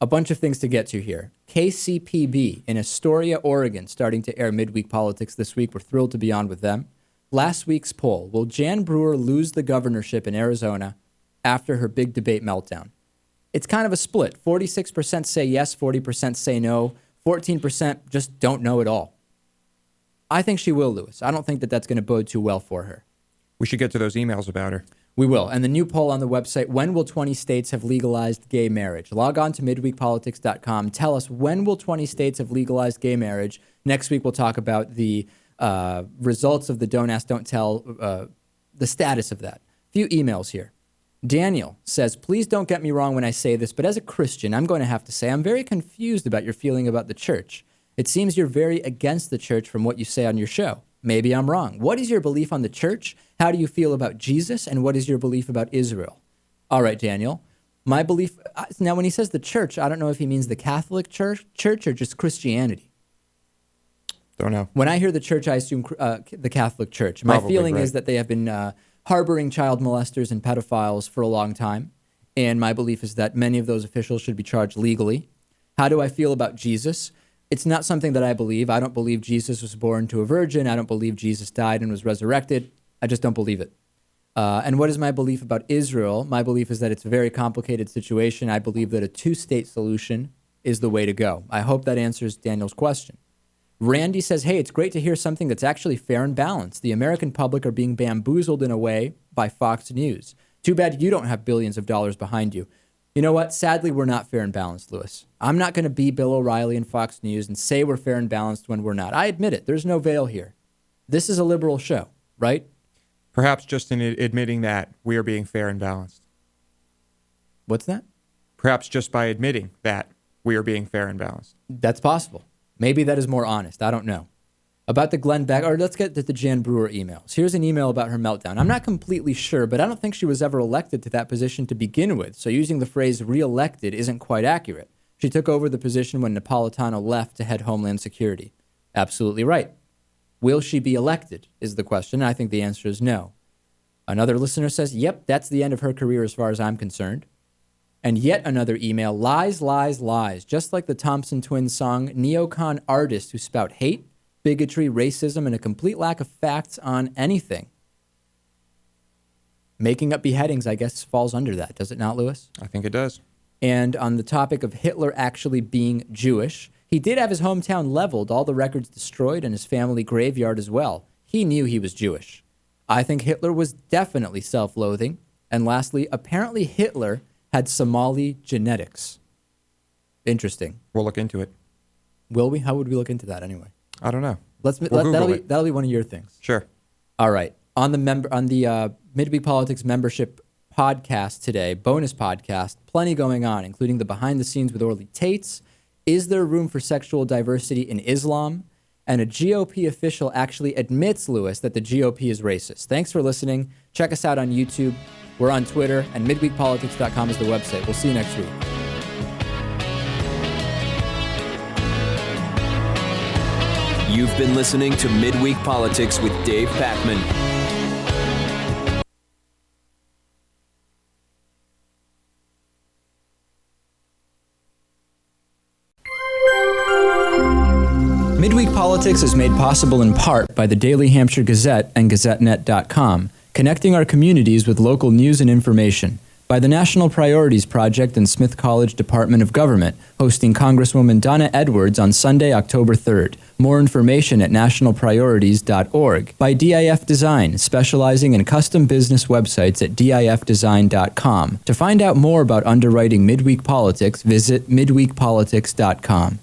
a bunch of things to get to here. KCPB in Astoria, Oregon, starting to air Midweek Politics this week. We're thrilled to be on with them. Last week's poll, will Jan Brewer lose the governorship in Arizona after her big debate meltdown? It's kind of a split. 46% say yes, 40% say no, 14% just don't know at all. I think she will, Lewis. I don't think that that's going to bode too well for her. We should get to those emails about her. We will. And the new poll on the website, when will 20 states have legalized gay marriage? Log on to midweekpolitics.com. Tell us, when will 20 states have legalized gay marriage? Next week, we'll talk about the results of the Don't Ask, Don't Tell, the status of that. A few emails here. Daniel says, please don't get me wrong when I say this, but as a Christian, I'm going to have to say I'm very confused about your feeling about the church. It seems you're very against the church from what you say on your show. Maybe I'm wrong. What is your belief on the church? How do you feel about Jesus? And what is your belief about Israel? All right, Daniel. My belief, now when he says the church, I don't know if he means the Catholic church or just Christianity. Don't know. When I hear the church, I assume the Catholic Church. My feeling is that they have been harboring child molesters and pedophiles for a long time. And my belief is that many of those officials should be charged legally. How do I feel about Jesus? It's not something that I believe. I don't believe Jesus was born to a virgin. I don't believe Jesus died and was resurrected. I just don't believe it. And what is my belief about Israel? My belief is that it's a very complicated situation. I believe that a two-state solution is the way to go. I hope that answers Daniel's question. Randy says, hey, it's great to hear something that's actually fair and balanced. The American public are being bamboozled in a way by Fox News. Too bad you don't have billions of dollars behind you. You know what? Sadly, we're not fair and balanced, Lewis. I'm not going to be Bill O'Reilly and Fox News and say we're fair and balanced when we're not. I admit it. There's no veil here. This is a liberal show, right? Perhaps just in admitting that we are being fair and balanced. What's that? Perhaps just by admitting that we are being fair and balanced. That's possible. Maybe that is more honest. I don't know. About the Glenn Beck, or let's get to the Jan Brewer emails. Here's an email about her meltdown. I'm not completely sure, but I don't think she was ever elected to that position to begin with, so using the phrase re-elected isn't quite accurate. She took over the position when Napolitano left to head Homeland Security. Absolutely right. Will she be elected is the question. I think the answer is no. Another listener says, yep, that's the end of her career as far as I'm concerned. And yet another email, lies, lies, lies. Just like the Thompson Twins song, neocon artists who spout hate, bigotry, racism, and a complete lack of facts on anything. Making up beheadings, I guess, falls under that, does it not, Lewis? I think it does. And on the topic of Hitler actually being Jewish, he did have his hometown leveled, all the records destroyed, and his family graveyard as well. He knew he was Jewish. I think Hitler was definitely self-loathing. And lastly, apparently Hitler had Somali genetics. Interesting. We'll look into it. Will we? How would we look into that anyway? I don't know. That'll be one of your things. Sure. All right. On the Midweek Politics membership podcast today, bonus podcast, plenty going on, including the behind the scenes with Orly Tates. Is there room for sexual diversity in Islam? And a GOP official actually admits, Lewis, that the GOP is racist. Thanks for listening. Check us out on YouTube. We're on Twitter, and midweekpolitics.com is the website. We'll see you next week. You've been listening to Midweek Politics with Dave Pakman. Midweek Politics is made possible in part by the Daily Hampshire Gazette and GazetteNet.com, connecting our communities with local news and information. By the National Priorities Project and Smith College Department of Government, hosting Congresswoman Donna Edwards on Sunday, October 3rd. More information at nationalpriorities.org. By DIF Design, specializing in custom business websites at difdesign.com. To find out more about underwriting Midweek Politics, visit midweekpolitics.com.